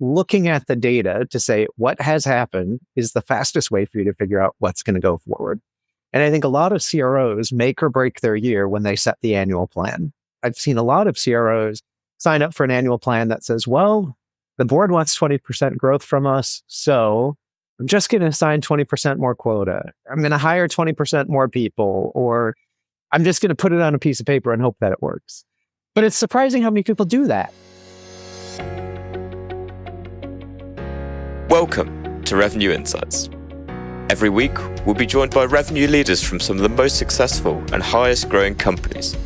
looking at the data to say what has happened is the fastest way for you to figure out what's going to go forward. And I think a lot of CROs make or break their year when they set the annual plan. I've seen a lot of CROs sign up for an annual plan that says, well, the board wants 20% growth from us, so I'm just going to assign 20% more quota. I'm going to hire 20% more people, or I'm just going to put it on a piece of paper and hope that it works. But it's surprising how many people do that. Welcome to Revenue Insights. Every week, we'll be joined by revenue leaders from some of the most successful and highest growing companies.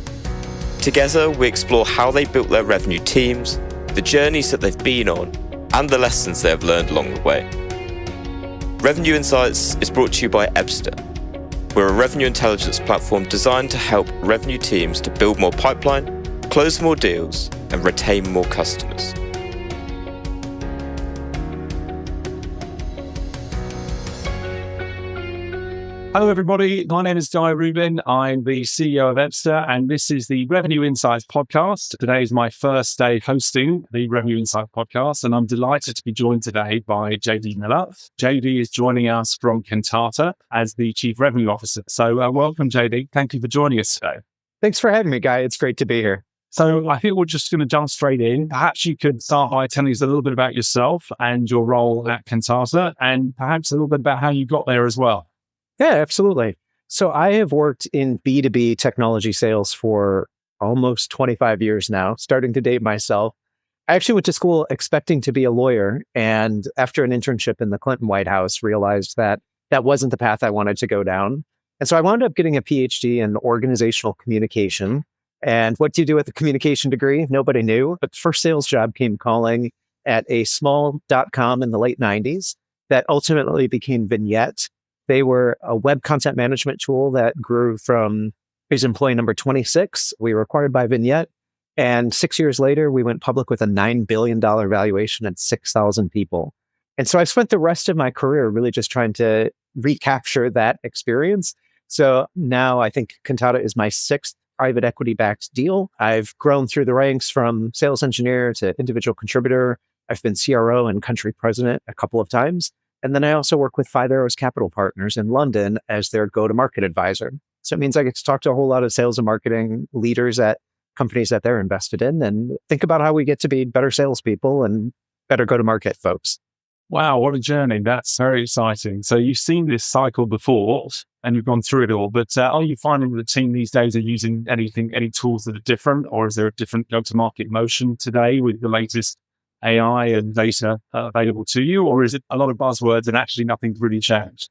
Together, we explore how they built their revenue teams, the journeys that they've been on, and the lessons they have learned along the way. Revenue Insights is brought to you by Ebster. We're a revenue intelligence platform designed to help revenue teams to build more pipeline, close more deals, and retain more customers. Hello, everybody. My name is Guy Rubin. I'm the CEO of Ebster, and this is the Revenue Insights podcast. Today is my first day hosting the Revenue Insights podcast, and I'm delighted to be joined today by JD Miller. JD is joining us from Kantata as the Chief Revenue Officer. So welcome, JD. Thank you for joining us today. Thanks for having me, Guy. It's great to be here. So I think we're just going to jump straight in. Perhaps you could start by telling us a little bit about yourself and your role at Kantata, and perhaps a little bit about how you got there as well. Yeah, absolutely. So I have worked in B2B technology sales for almost 25 years now, starting to date myself. I actually went to school expecting to be a lawyer, and after an internship in the Clinton White House, realized that that wasn't the path I wanted to go down. And so I wound up getting a PhD in organizational communication. And what do you do with a communication degree? Nobody knew. But the first sales job came calling at a small .com in the late 90s that ultimately became Vignette. They were a web content management tool that grew from, is employee number 26. We were acquired by Vignette. And 6 years later, we went public with a $9 billion valuation and 6,000 people. And so I spent the rest of my career really just trying to recapture that experience. So now I think Kantata is my sixth private equity-backed deal. I've grown through the ranks from sales engineer to individual contributor. I've been CRO and country president a couple of times. And then I also work with Five Arrows Capital Partners in London as their go-to-market advisor. So it means I get to talk to a whole lot of sales and marketing leaders at companies that they're invested in and think about how we get to be better salespeople and better go-to-market folks. Wow, what a journey. That's very exciting. So you've seen this cycle before and you've gone through it all, but are you finding the team these days are using any tools that are different, or is there a different go-to-market motion today with the latest AI and data available to you, or is it a lot of buzzwords and actually nothing's really changed?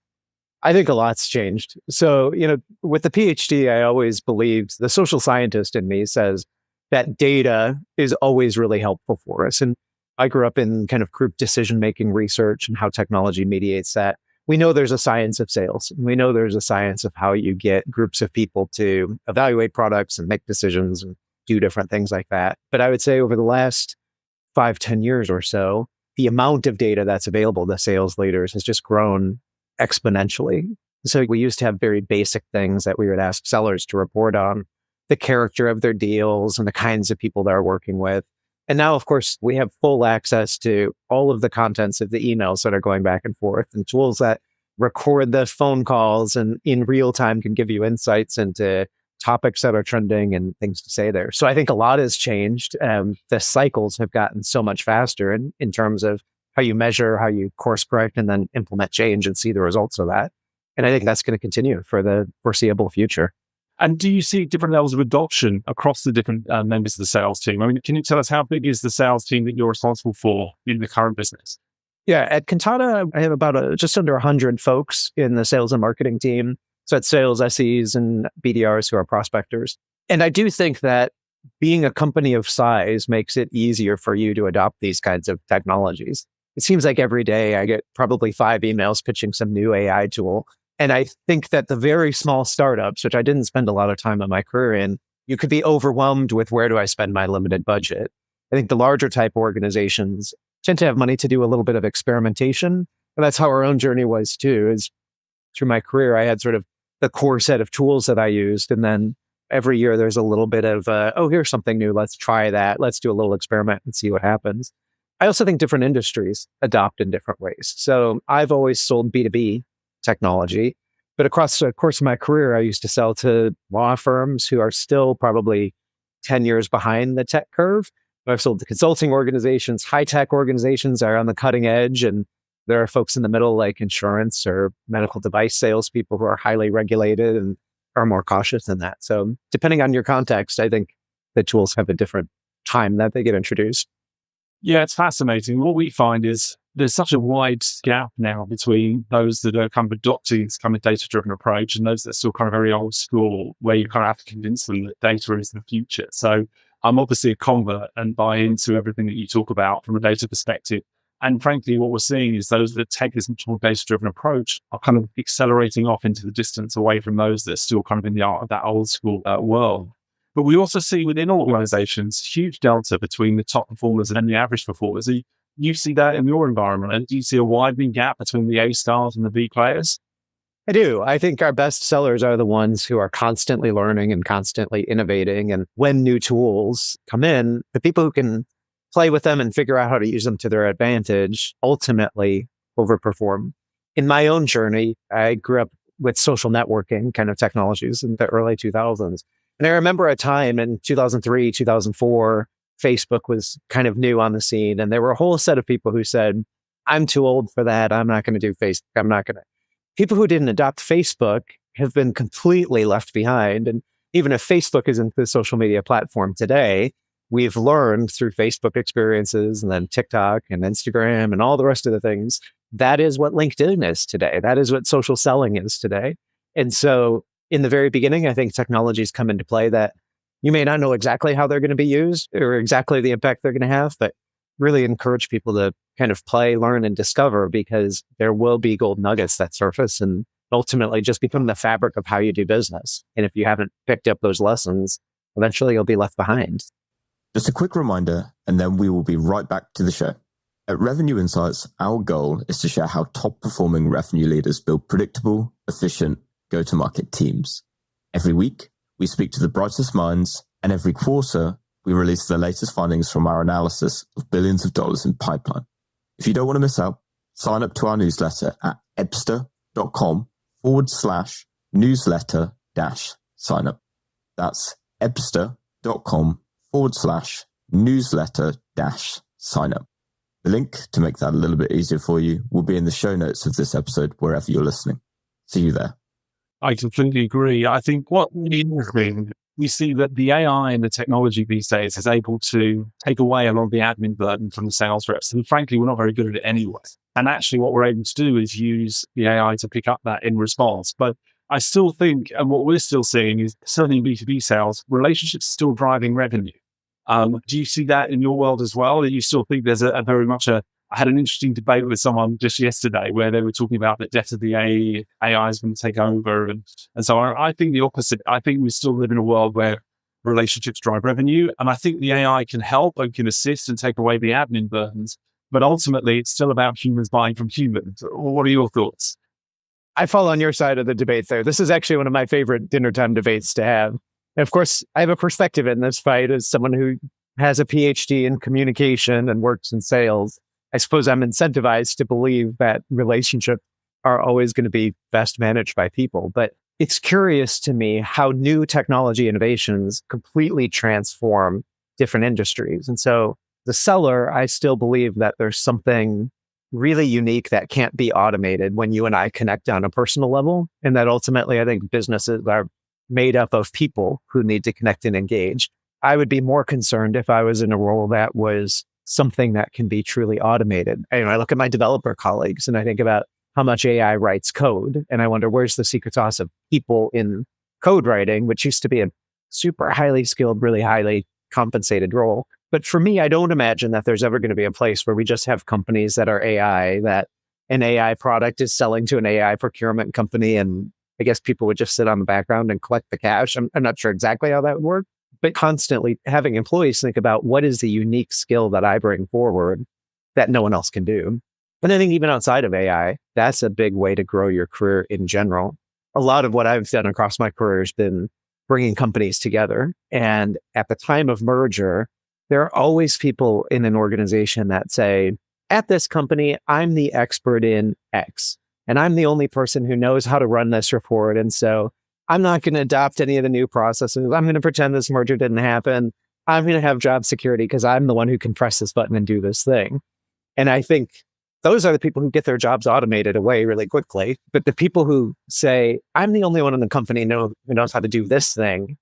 I think a lot's changed. So, with the PhD, I always believed, the social scientist in me says that data is always really helpful for us. And I grew up in kind of group decision-making research and how technology mediates that. We know there's a science of sales. And we know there's a science of how you get groups of people to evaluate products and make decisions and do different things like that. But I would say over the last 5-10 years or so, the amount of data that's available to sales leaders has just grown exponentially. So we used to have very basic things that we would ask sellers to report on, the character of their deals and the kinds of people they're working with. And now, of course, we have full access to all of the contents of the emails that are going back and forth, and tools that record the phone calls and in real time can give you insights into topics that are trending and things to say there. So I think a lot has changed. The cycles have gotten so much faster in terms of how you measure, how you course correct, and then implement change and see the results of that. And I think that's going to continue for the foreseeable future. And do you see different levels of adoption across the different members of the sales team? I mean, can you tell us how big is the sales team that you're responsible for in the current business? Yeah, at Kantata, I have about just under 100 folks in the sales and marketing team. So that's sales SEs and BDRs who are prospectors. And I do think that being a company of size makes it easier for you to adopt these kinds of technologies. It seems like every day I get probably 5 emails pitching some new AI tool. And I think that the very small startups, which I didn't spend a lot of time in my career in, you could be overwhelmed with where do I spend my limited budget. I think the larger type organizations tend to have money to do a little bit of experimentation. And that's how our own journey was too, is through my career, I had sort of the core set of tools that I used. And then every year there's a little bit of, here's something new. Let's try that. Let's do a little experiment and see what happens. I also think different industries adopt in different ways. So I've always sold B2B technology, but across the course of my career, I used to sell to law firms who are still probably 10 years behind the tech curve. I've sold to consulting organizations, high tech organizations are on the cutting edge. And there are folks in the middle like insurance or medical device salespeople who are highly regulated and are more cautious than that. So depending on your context, I think the tools have a different time that they get introduced. Yeah, it's fascinating. What we find is there's such a wide gap now between those that are kind of adopting this kind of data-driven approach and those that are still kind of very old school, where you kind of have to convince them that data is the future. So I'm obviously a convert and buy into everything that you talk about from a data perspective. And frankly, what we're seeing is those that take this much more data-driven approach are kind of accelerating off into the distance away from those that are still kind of in the art of that old school world. But we also see within organizations, huge delta between the top performers and the average performers. You see that in your environment, and do you see a widening gap between the A stars and the B players? I do. I think our best sellers are the ones who are constantly learning and constantly innovating. And when new tools come in, the people who can play with them and figure out how to use them to their advantage ultimately overperform. In my own journey, I grew up with social networking kind of technologies in the early 2000s. And I remember a time in 2003, 2004, Facebook was kind of new on the scene. And there were a whole set of people who said, I'm too old for that. I'm not going to do Facebook. I'm not going to. People who didn't adopt Facebook have been completely left behind. And even if Facebook isn't the social media platform today, we've learned through Facebook experiences and then TikTok and Instagram and all the rest of the things. That is what LinkedIn is today. That is what social selling is today. And so in the very beginning, I think technologies come into play that you may not know exactly how they're going to be used or exactly the impact they're going to have, but really encourage people to kind of play, learn, and discover, because there will be gold nuggets that surface and ultimately just become the fabric of how you do business. And if you haven't picked up those lessons, eventually you'll be left behind. Just a quick reminder, and then we will be right back to the show. At Revenue Insights, our goal is to share how top-performing revenue leaders build predictable, efficient go-to-market teams. Every week, we speak to the brightest minds, and every quarter, we release the latest findings from our analysis of billions of dollars in pipeline. If you don't want to miss out, sign up to our newsletter at ebster.com/newsletter-sign up. That's ebster.com/newsletter-sign up. The link to make that a little bit easier for you will be in the show notes of this episode, wherever you're listening. See you there. I completely agree. I think what we see that the AI and the technology these days is able to take away a lot of the admin burden from the sales reps. And frankly, we're not very good at it anyway. And actually what we're able to do is use the AI to pick up that in response. But I still think, and what we're still seeing is certainly in B2B sales, relationships still driving revenue. Do you see that in your world as well? Do you still think there's a very much I had an interesting debate with someone just yesterday where they were talking about the death of the AI is going to take over. And so I think the opposite. I think we still live in a world where relationships drive revenue. And I think the AI can help and can assist and take away the admin burdens. But ultimately, it's still about humans buying from humans. What are your thoughts? I fall on your side of the debate there. This is actually one of my favorite dinner time debates to have. And of course, I have a perspective in this fight as someone who has a PhD in communication and works in sales. I suppose I'm incentivized to believe that relationships are always going to be best managed by people. But it's curious to me how new technology innovations completely transform different industries. And so the seller, I still believe that there's something really unique that can't be automated when you and I connect on a personal level. And that ultimately, I think businesses are made up of people who need to connect and engage. I would be more concerned if I was in a role that was something that can be truly automated. I look at my developer colleagues and I think about how much AI writes code. And I wonder, where's the secret sauce of people in code writing, which used to be a super highly skilled, really highly compensated role. But for me, I don't imagine that there's ever going to be a place where we just have companies that are AI, that an AI product is selling to an AI procurement company. And I guess people would just sit on the background and collect the cash. I'm not sure exactly how that would work, but constantly having employees think about what is the unique skill that I bring forward that no one else can do. And I think even outside of AI, that's a big way to grow your career in general. A lot of what I've done across my career has been bringing companies together. And at the time of merger, There are always people in an organization that say, at this company, I'm the expert in X, and I'm the only person who knows how to run this report. And so I'm not going to adopt any of the new processes. I'm going to pretend this merger didn't happen. I'm going to have job security because I'm the one who can press this button and do this thing. And I think those are the people who get their jobs automated away really quickly. But the people who say, I'm the only one in the company who knows how to do this thing,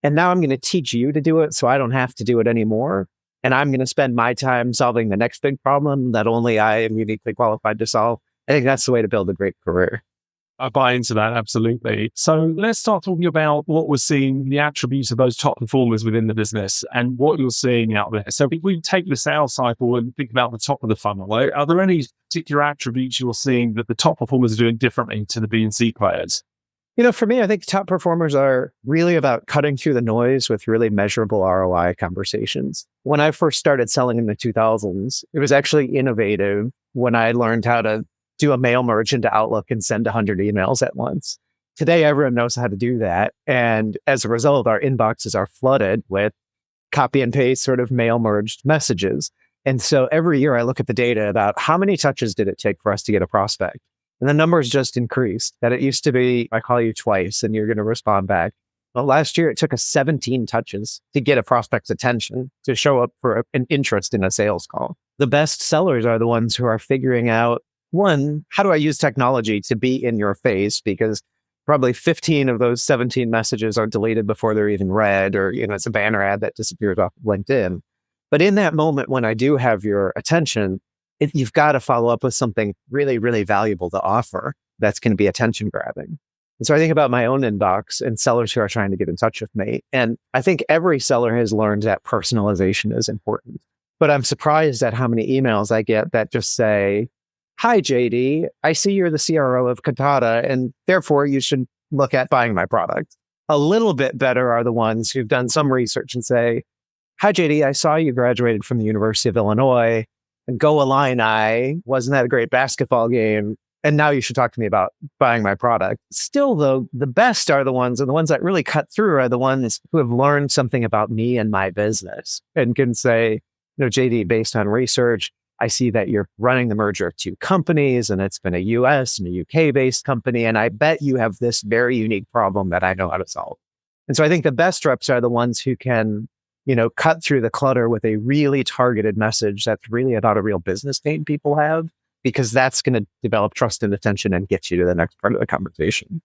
and now I'm going to teach you to do it so I don't have to do it anymore. And I'm going to spend my time solving the next big problem that only I am uniquely qualified to solve. I think that's the way to build a great career. I buy into that, absolutely. So let's start talking about what we're seeing, the attributes of those top performers within the business and what you're seeing out there. So if we take the sales cycle and think about the top of the funnel, are there any particular attributes you're seeing that the top performers are doing differently to the B and C players? For me, I think top performers are really about cutting through the noise with really measurable ROI conversations. When I first started selling in the 2000s, it was actually innovative when I learned how to do a mail merge into Outlook and send 100 emails at once. Today, everyone knows how to do that. And as a result, our inboxes are flooded with copy and paste sort of mail merged messages. And so every year I look at the data about how many touches did it take for us to get a prospect? And the numbers just increased. That it used to be, I call you twice and you're going to respond back. Well, last year it took us 17 touches to get a prospect's attention to show up for an interest in a sales call. The best sellers are the ones who are figuring out, one, how do I use technology to be in your face? Because probably 15 of those 17 messages are deleted before they're even read, or it's a banner ad that disappears off of LinkedIn. But in that moment, when I do have your attention, you've got to follow up with something really, really valuable to offer that's going to be attention grabbing. And so I think about my own inbox and sellers who are trying to get in touch with me. And I think every seller has learned that personalization is important. But I'm surprised at how many emails I get that just say, hi, JD, I see you're the CRO of Kantata, and therefore you should look at buying my product. A little bit better are the ones who've done some research and say, hi, JD, I saw you graduated from the University of Illinois, and go Illini, wasn't that a great basketball game? And now you should talk to me about buying my product. Still, though, the best are the ones, and the ones that really cut through are the ones who have learned something about me and my business and can say, JD, based on research, I see that you're running the merger of two companies, and it's been a US and a UK based company. And I bet you have this very unique problem that I know how to solve. And so I think the best reps are the ones who can, cut through the clutter with a really targeted message that's really about a real business pain people have, because that's going to develop trust and attention and get you to the next part of the conversation.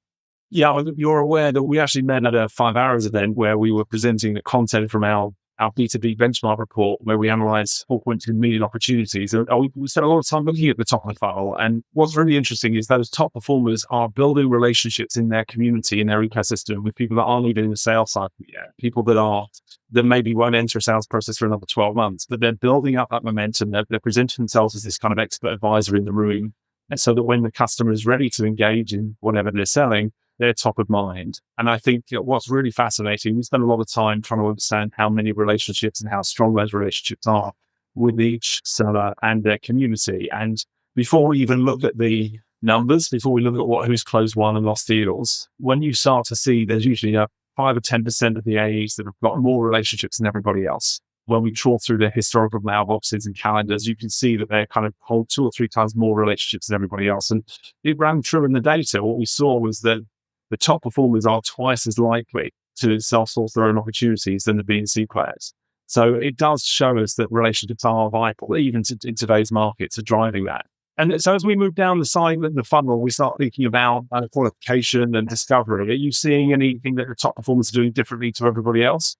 Yeah, you're aware that we actually met at a 5 hours event where we were presenting the content from our B2B benchmark report, where we analyze 4.2 million opportunities. And we spent a lot of time looking at the top of the funnel. And what's really interesting is those top performers are building relationships in their community, in their ecosystem, with people that aren't even in the sales cycle yet, people that maybe won't enter a sales process for another 12 months, but they're building up that momentum. They're presenting themselves as this kind of expert advisor in the room. And so that when the customer is ready to engage in whatever they're selling, they're top of mind. And I think what's really fascinating, we spend a lot of time trying to understand how many relationships and how strong those relationships are with each seller and their community. And before we even look at the numbers, before we look at who's closed won and lost deals, when you start to see there's usually 5 or 10% of the AEs that have got more relationships than everybody else. When we trawl through their historical mailboxes and calendars, you can see that they kind of hold 2 or 3 times more relationships than everybody else. And it ran true in the data. What we saw was that the top performers are twice as likely to self-source their own opportunities than the B and C players. So it does show us that relationships are vital, even in today's market, to driving that. And so as we move down the side of the funnel, we start thinking about qualification and discovery. Are you seeing anything that the top performers are doing differently to everybody else?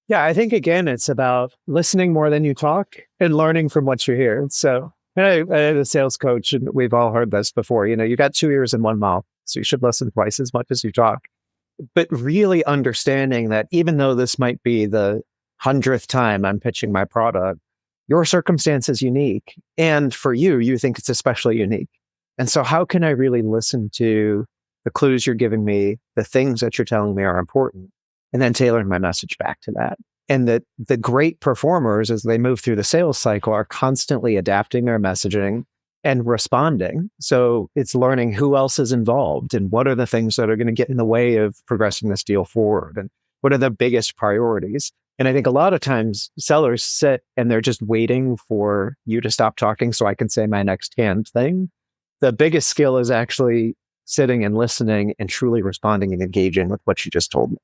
Yeah, I think, again, it's about listening more than you talk and learning from what you hear. So I had a sales coach, and we've all heard this before. You got 2 ears and 1 mouth, so you should listen twice as much as you talk. But really understanding that even though this might be the 100th time I'm pitching my product, your circumstance is unique. And for you, you think it's especially unique. And so how can I really listen to the clues you're giving me, the things that you're telling me are important, and then tailoring my message back to that? And that the great performers, as they move through the sales cycle, are constantly adapting their messaging and responding. So it's learning who else is involved and what are the things that are going to get in the way of progressing this deal forward, and what are the biggest priorities. And I think a lot of times sellers sit and they're just waiting for you to stop talking so I can say my next canned thing. The biggest skill is actually sitting and listening and truly responding and engaging with what you just told me.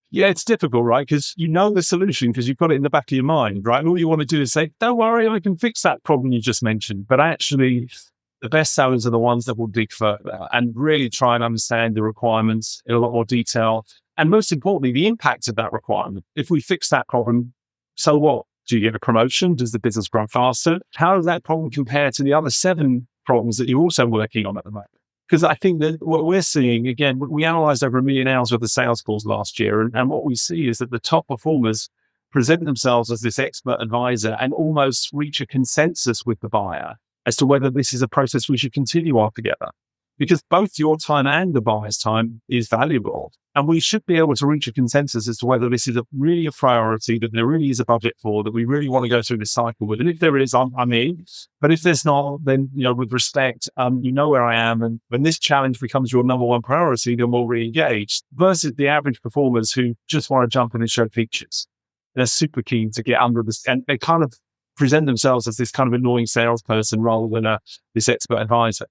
Yeah, it's difficult, right? Because you know the solution because you've got it in the back of your mind, right? And all you want to do is say, don't worry, I can fix that problem you just mentioned. But actually, the best sellers are the ones that will dig further and really try and understand the requirements in a lot more detail. And most importantly, the impact of that requirement. If we fix that problem, so what? Do you get a promotion? Does the business grow faster? How does that problem compare to the other 7 problems that you're also working on at the moment? Because I think that what we're seeing, again, we analyzed over 1 million hours worth of sales calls last year. And what we see is that the top performers present themselves as this expert advisor and almost reach a consensus with the buyer as to whether this is a process we should continue on together. Because both your time and the buyer's time is valuable. And we should be able to reach a consensus as to whether this is really a priority, that there really is a budget for, that we really want to go through this cycle with. And if there is, I'm in. But if there's not, then, with respect, you know where I am. And when this challenge becomes your number one priority, then we'll re-engage versus the average performers who just want to jump in and show features. They're super keen to get under this, and they kind of present themselves as this kind of annoying salesperson rather than this expert advisor.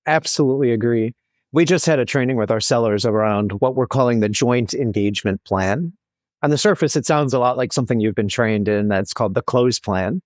Absolutely agree. We just had a training with our sellers around what we're calling the joint engagement plan. On the surface, it sounds a lot like something you've been trained in that's called the close plan.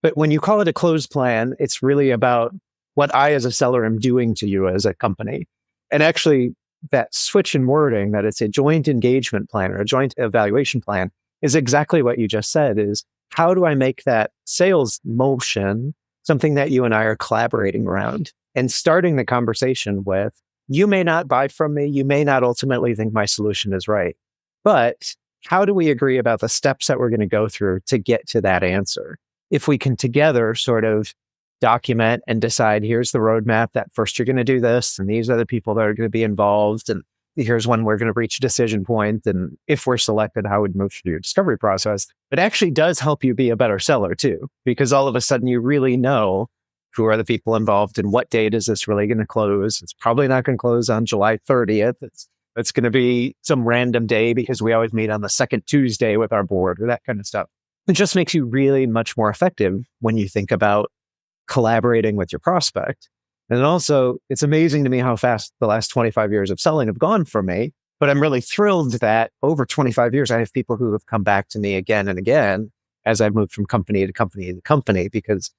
But when you call it a close plan, it's really about what I as a seller am doing to you as a company. And actually, that switch in wording, that it's a joint engagement plan or a joint evaluation plan, is exactly what you just said, is how do I make that sales motion something that you and I are collaborating around and starting the conversation with, you may not buy from me, you may not ultimately think my solution is right, but how do we agree about the steps that we're going to go through to get to that answer? If we can together sort of document and decide, here's the roadmap, that first you're going to do this, and these are the people that are going to be involved, and here's when we're going to reach a decision point, and if we're selected, how we'd move through your discovery process. It actually does help you be a better seller too, because all of a sudden you really know who are the people involved and what date is this really going to close. It's probably not going to close on July 30th. It's going to be some random day because we always meet on the second Tuesday with our board or that kind of stuff. It just makes you really much more effective when you think about collaborating with your prospect. And also, it's amazing to me how fast the last 25 years of selling have gone for me. But I'm really thrilled that over 25 years, I have people who have come back to me again and again as I've moved from company to company to company, because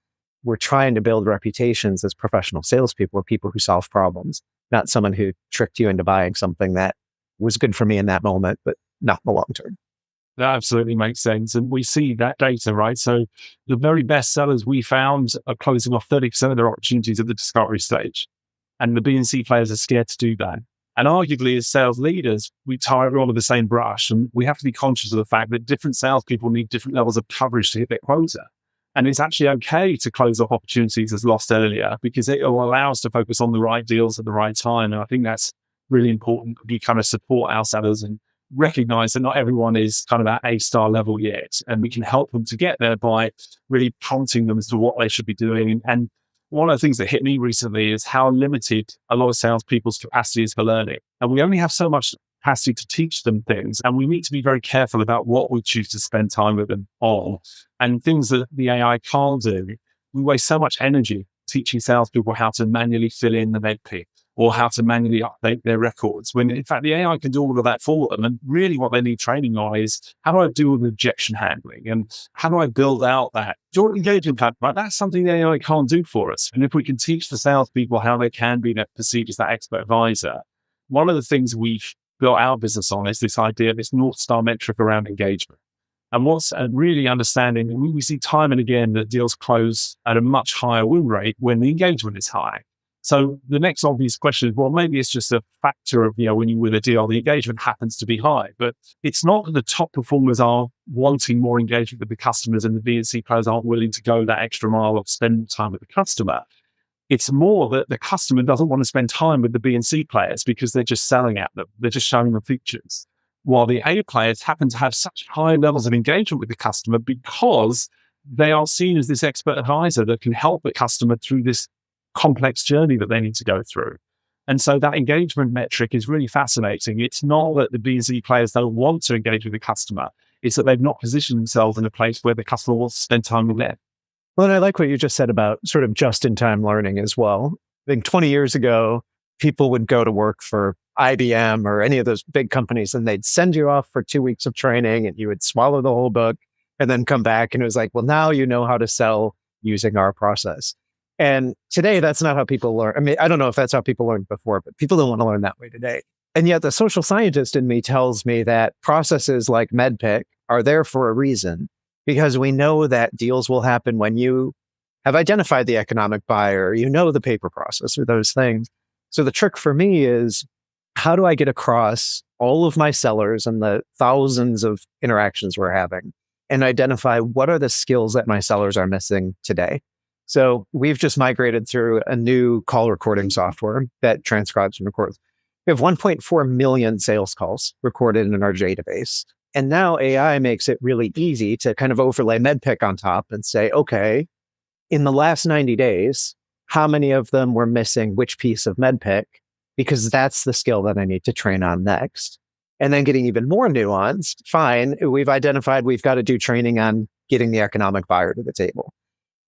we're trying to build reputations as professional salespeople, or people who solve problems, not someone who tricked you into buying something that was good for me in that moment, but not in the long term. That absolutely makes sense. And we see that data, right? So the very best sellers we found are closing off 30% of their opportunities at the discovery stage. And the B and C players are scared to do that. And arguably, as sales leaders, we tie everyone with the same brush. And we have to be conscious of the fact that different salespeople need different levels of coverage to hit their quota. And it's actually okay to close off opportunities as lost earlier, because it will allow us to focus on the right deals at the right time. And I think that's really important. We kind of support our sellers and recognize that not everyone is kind of at A-star level yet. And we can help them to get there by really prompting them as to what they should be doing. And one of the things that hit me recently is how limited a lot of salespeople's capacity is for learning. And we only have so much capacity to teach them things. And we need to be very careful about what we choose to spend time with them on. And things that the AI can't do, we waste so much energy teaching salespeople how to manually fill in the MedP or how to manually update their records, when in fact the AI can do all of that for them. And really what they need training on is, how do I do all the objection handling? And how do I build out that joint engagement plan? Right? That's something the AI can't do for us. And if we can teach the salespeople how they can be perceived as that expert advisor, one of the things we've built our business on is this idea, this North Star metric around engagement. And what's really understanding, we see time and again that deals close at a much higher win rate when the engagement is high. So the next obvious question is, well, maybe it's just a factor of, when you win a deal, the engagement happens to be high. But it's not that the top performers are wanting more engagement with the customers and the B and C players aren't willing to go that extra mile of spend time with the customer. It's more that the customer doesn't want to spend time with the B and C players because they're just selling at them. They're just showing them features. While the A players happen to have such high levels of engagement with the customer because they are seen as this expert advisor that can help the customer through this complex journey that they need to go through. And so that engagement metric is really fascinating. It's not that the B and C players don't want to engage with the customer. is that they've not positioned themselves in a place where the customer wants to spend time with them. Well, and I like what you just said about sort of just-in-time learning as well. I think 20 years ago, people would go to work for IBM or any of those big companies, and they'd send you off for 2 weeks of training, and you would swallow the whole book and then come back. And it was like, well, now you know how to sell using our process. And today, that's not how people learn. I mean, I don't know if that's how people learned before, but people don't want to learn that way today. And yet the social scientist in me tells me that processes like MedPick are there for a reason, because we know that deals will happen when you have identified the economic buyer, you know the paper process or those things. So the trick for me is, how do I get across all of my sellers and the thousands of interactions we're having and identify what are the skills that my sellers are missing today? So we've just migrated through a new call recording software that transcribes and records. We have 1.4 million sales calls recorded in our database. And now AI makes it really easy to kind of overlay MedPick on top and say, okay, in the last 90 days, how many of them were missing which piece of MedPick? Because that's the skill that I need to train on next. And then getting even more nuanced, fine, we've identified we've got to do training on getting the economic buyer to the table.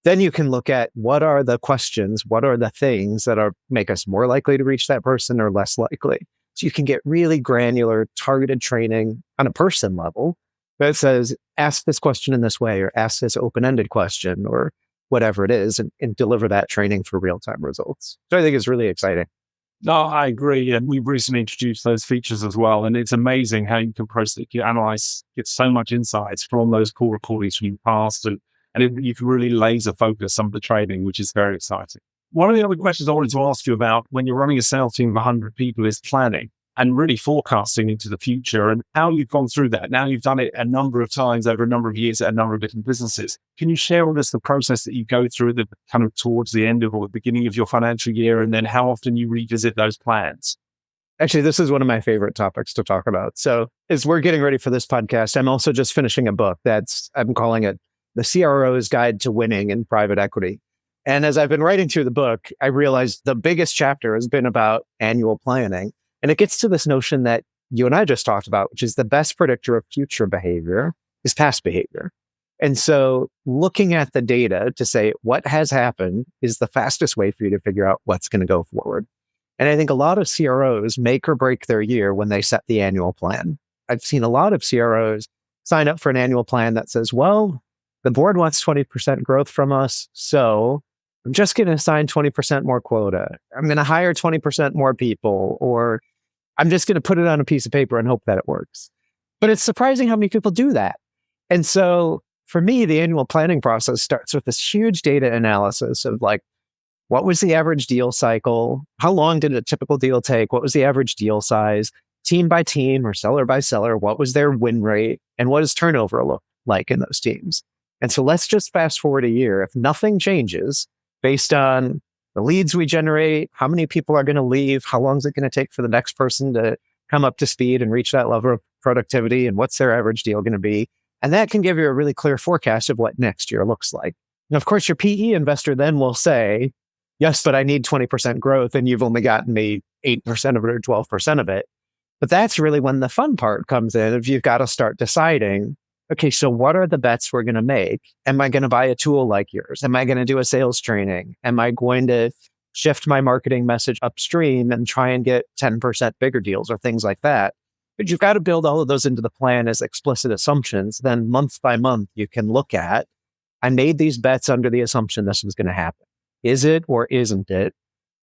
Then you can look at what are the questions, what are the things that make us more likely to reach that person or less likely. So you can get really granular, targeted training on a person level that says, ask this question in this way, or ask this open-ended question, or whatever it is, and deliver that training for real-time results. So I think it's really exciting. No, I agree. And we've recently introduced those features as well. And it's amazing how you can process, you analyze, get so much insights from those call recordings from the past. And you can really laser focus some of the training, which is very exciting. One of the other questions I wanted to ask you about when you're running a sales team of 100 people is planning and really forecasting into the future, and how you've gone through that. Now you've done it a number of times over a number of years at a number of different businesses. Can you share with us the process that you go through the kind of towards the end of or the beginning of your financial year, and then how often you revisit those plans? Actually, this is one of my favorite topics to talk about. So as we're getting ready for this podcast, I'm also just finishing a book I'm calling it The CRO's Guide to Winning in Private Equity. And as I've been writing through the book, I realized the biggest chapter has been about annual planning. And it gets to this notion that you and I just talked about, which is the best predictor of future behavior is past behavior. And so looking at the data to say what has happened is the fastest way for you to figure out what's going to go forward. And I think a lot of CROs make or break their year when they set the annual plan. I've seen a lot of CROs sign up for an annual plan that says, well, the board wants 20% growth from us, so I'm just going to assign 20% more quota. I'm going to hire 20% more people, or I'm just going to put it on a piece of paper and hope that it works. But it's surprising how many people do that. And so for me, the annual planning process starts with this huge data analysis of like, what was the average deal cycle? How long did a typical deal take? What was the average deal size? Team by team or seller by seller, what was their win rate? And what does turnover look like in those teams? And so let's just fast forward a year. If nothing changes based on the leads we generate, how many people are going to leave, how long is it going to take for the next person to come up to speed and reach that level of productivity, and what's their average deal going to be? And that can give you a really clear forecast of what next year looks like. And of course, your PE investor then will say, yes, but I need 20% growth and you've only gotten me 8% of it or 12% of it. But that's really when the fun part comes in, if you've got to start deciding, okay, so what are the bets we're going to make? Am I going to buy a tool like yours? Am I going to do a sales training? Am I going to shift my marketing message upstream and try and get 10% bigger deals or things like that? But you've got to build all of those into the plan as explicit assumptions. Then month by month, you can look at, I made these bets under the assumption this was going to happen. Is it or isn't it?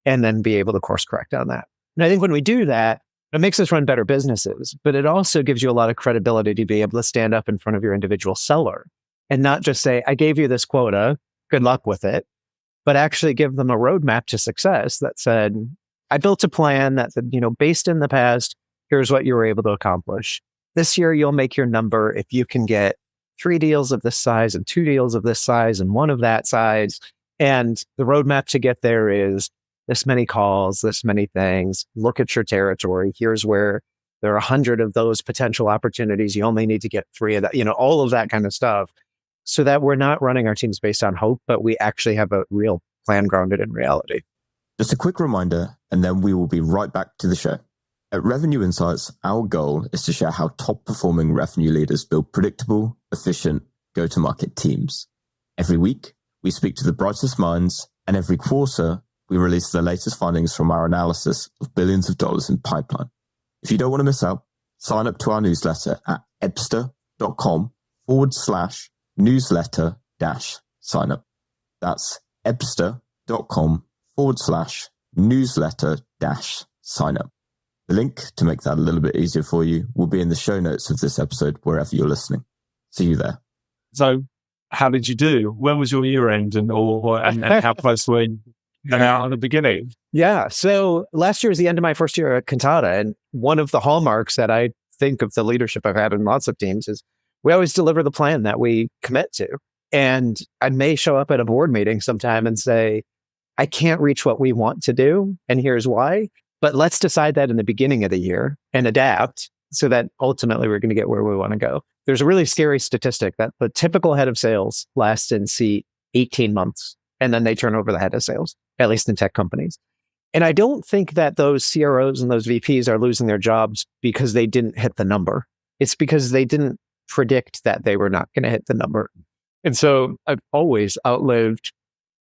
And then be able to course correct on that. And I think when we do that, it makes us run better businesses, but it also gives you a lot of credibility to be able to stand up in front of your individual seller and not just say, I gave you this quota, good luck with it, but actually give them a roadmap to success that said, I built a plan that said, based in the past, here's what you were able to accomplish. This year, you'll make your number if you can get 3 deals of this size and 2 deals of this size and 1 of that size. And the roadmap to get there is this many calls, this many things. Look at your territory. Here's where there are 100 of those potential opportunities. You only need to get 3 of that, all of that kind of stuff, so that we're not running our teams based on hope, but we actually have a real plan grounded in reality. Just a quick reminder, and then we will be right back to the show. At Revenue Insights, our goal is to share how top-performing revenue leaders build predictable, efficient, go-to-market teams. Every week, we speak to the brightest minds, and every quarter, we release the latest findings from our analysis of billions of dollars in pipeline. If you don't want to miss out, sign up to our newsletter at ebster.com/newsletter-sign up. That's ebster.com/newsletter-sign up. The link to make that a little bit easier for you will be in the show notes of this episode, wherever you're listening. See you there. So how did you do? When was your year end and how close were you at the beginning? Yeah. So last year was the end of my first year at Kantata. And one of the hallmarks that I think of the leadership I've had in lots of teams is we always deliver the plan that we commit to. And I may show up at a board meeting sometime and say, I can't reach what we want to do. And here's why. But let's decide that in the beginning of the year and adapt so that ultimately we're going to get where we want to go. There's a really scary statistic that the typical head of sales lasts in seat 18 months, and then they turn over the head of sales, at least in tech companies. And I don't think that those CROs and those VPs are losing their jobs because they didn't hit the number. It's because they didn't predict that they were not going to hit the number. And so I've always outlived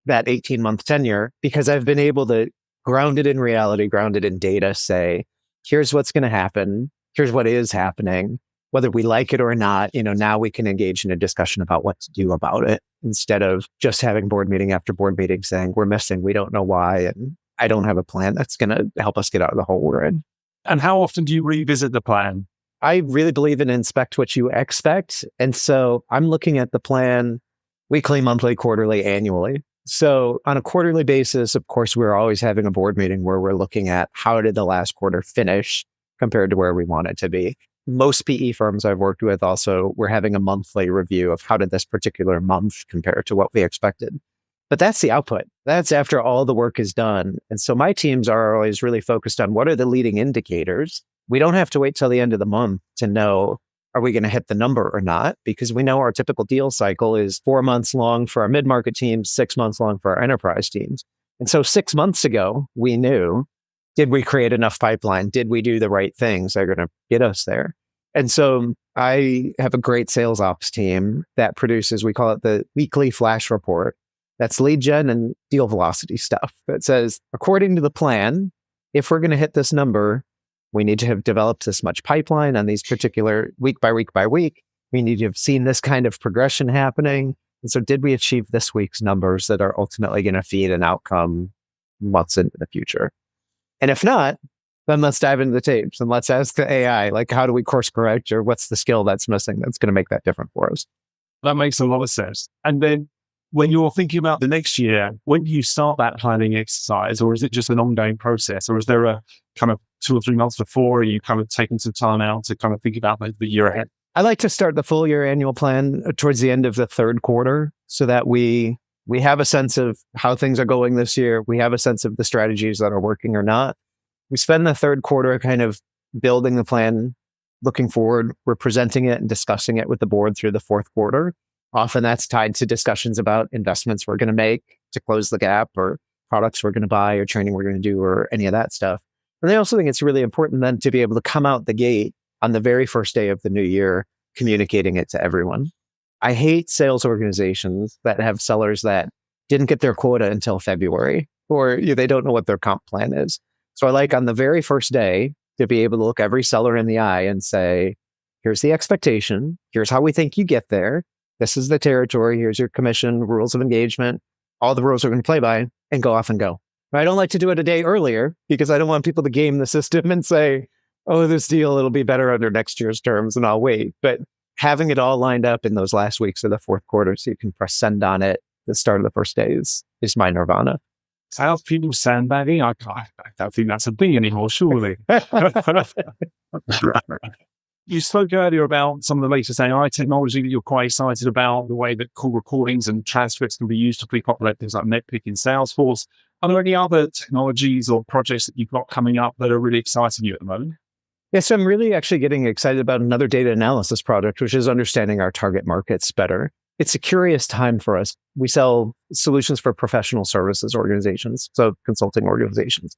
that 18-month tenure because I've been able to ground it in reality, ground it in data, say, here's what's going to happen. Here's what is happening. Whether we like it or not, now we can engage in a discussion about what to do about it instead of just having board meeting after board meeting saying, we're missing, we don't know why, and I don't have a plan that's going to help us get out of the hole we're in. And how often do you revisit the plan? I really believe in inspect what you expect. And so I'm looking at the plan weekly, monthly, quarterly, annually. So on a quarterly basis, of course, we're always having a board meeting where we're looking at how did the last quarter finish compared to where we want it to be. Most PE firms I've worked with also, we're having a monthly review of how did this particular month compare to what we expected. But that's the output. That's after all the work is done. And so my teams are always really focused on what are the leading indicators. We don't have to wait till the end of the month to know, are we going to hit the number or not? Because we know our typical deal cycle is 4 months long for our mid-market teams, 6 months long for our enterprise teams. And so 6 months ago, we knew, did we create enough pipeline? Did we do the right things that are going to get us there? And so I have a great sales ops team that produces, we call it the weekly flash report. That's lead gen and deal velocity stuff that says, according to the plan, if we're going to hit this number, we need to have developed this much pipeline on these particular week by week by week. We need to have seen this kind of progression happening. And so did we achieve this week's numbers that are ultimately going to feed an outcome months into the future? And if not, then let's dive into the tapes and let's ask the AI, like, how do we course correct, or what's the skill that's missing that's going to make that different for us? That makes a lot of sense. And then when you're thinking about the next year, when do you start that planning exercise, or is it just an ongoing process, or is there a kind of 2 or 3 months before, are you kind of taking some time out to kind of think about the year ahead? I like to start the full year annual plan towards the end of the third quarter so that we have a sense of how things are going this year. We have a sense of the strategies that are working or not. We spend the third quarter kind of building the plan, looking forward. We're presenting it and discussing it with the board through the fourth quarter. Often that's tied to discussions about investments we're going to make to close the gap, or products we're going to buy, or training we're going to do, or any of that stuff. And I also think it's really important then to be able to come out the gate on the very first day of the new year, communicating it to everyone. I hate sales organizations that have sellers that didn't get their quota until February, or they don't know what their comp plan is. So I like on the very first day to be able to look every seller in the eye and say, here's the expectation. Here's how we think you get there. This is the territory. Here's your commission, rules of engagement, all the rules we're going to play by, and go off and go. I don't like to do it a day earlier because I don't want people to game the system and say, oh, this deal, it'll be better under next year's terms and I'll wait. But having it all lined up in those last weeks of the fourth quarter so you can press send on it at the start of the first day is my nirvana. Salespeople sandbagging? I don't think that's a thing anymore, surely. You spoke earlier about some of the latest AI technology that you're quite excited about, the way that call recordings and transcripts can be used to pre-populate things like NetPick in Salesforce. Are there any other technologies or projects that you've got coming up that are really exciting you at the moment? Yes, I'm really actually getting excited about another data analysis product, which is understanding our target markets better. It's a curious time for us. We sell solutions for professional services organizations, so consulting organizations.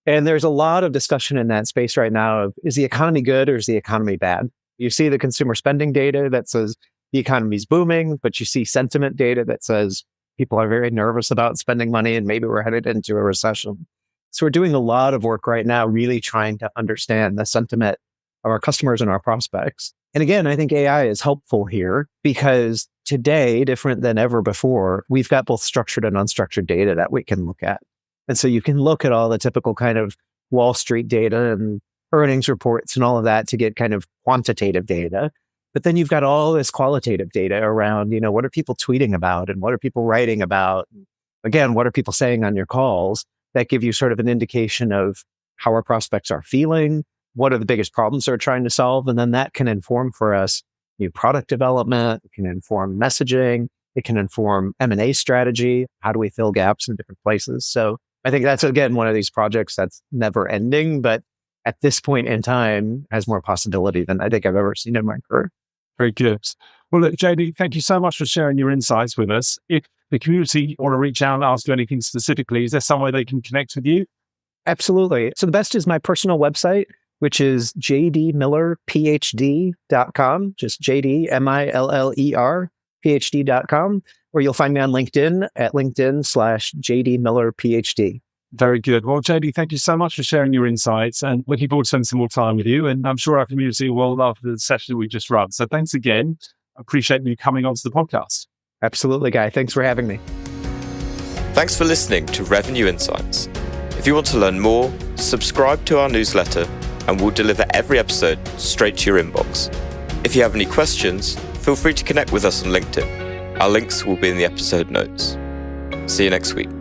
And there's a lot of discussion in that space right now of, is the economy good or is the economy bad? You see the consumer spending data that says the economy's booming, but you see sentiment data that says people are very nervous about spending money and maybe we're headed into a recession. So we're doing a lot of work right now, really trying to understand the sentiment of our customers and our prospects. And again, I think AI is helpful here because today, different than ever before, we've got both structured and unstructured data that we can look at. And so you can look at all the typical kind of Wall Street data and earnings reports and all of that to get kind of quantitative data. But then you've got all this qualitative data around, what are people tweeting about and what are people writing about? Again, what are people saying on your calls that give you sort of an indication of how our prospects are feeling, what are the biggest problems they're trying to solve? And then that can inform for us new product development, it can inform messaging, it can inform M&A strategy. How do we fill gaps in different places? So I think that's, again, one of these projects that's never ending, but at this point in time has more possibility than I think I've ever seen in my career. Very good. Well, look, JD, thank you so much for sharing your insights with us. If the community want to reach out and ask you anything specifically, is there some way they can connect with you? Absolutely. So the best is my personal website, which is jdmillerphd.com, just JDMILLER PhD.com, or you'll find me on LinkedIn at LinkedIn/JDMillerPhD. Very good. Well, JD, thank you so much for sharing your insights and looking forward to spending some more time with you. And I'm sure our community will love the session we just run. So thanks again. I appreciate you coming onto the podcast. Absolutely, Guy. Thanks for having me. Thanks for listening to Revenue Insights. If you want to learn more, subscribe to our newsletter and we'll deliver every episode straight to your inbox. If you have any questions, feel free to connect with us on LinkedIn. Our links will be in the episode notes. See you next week.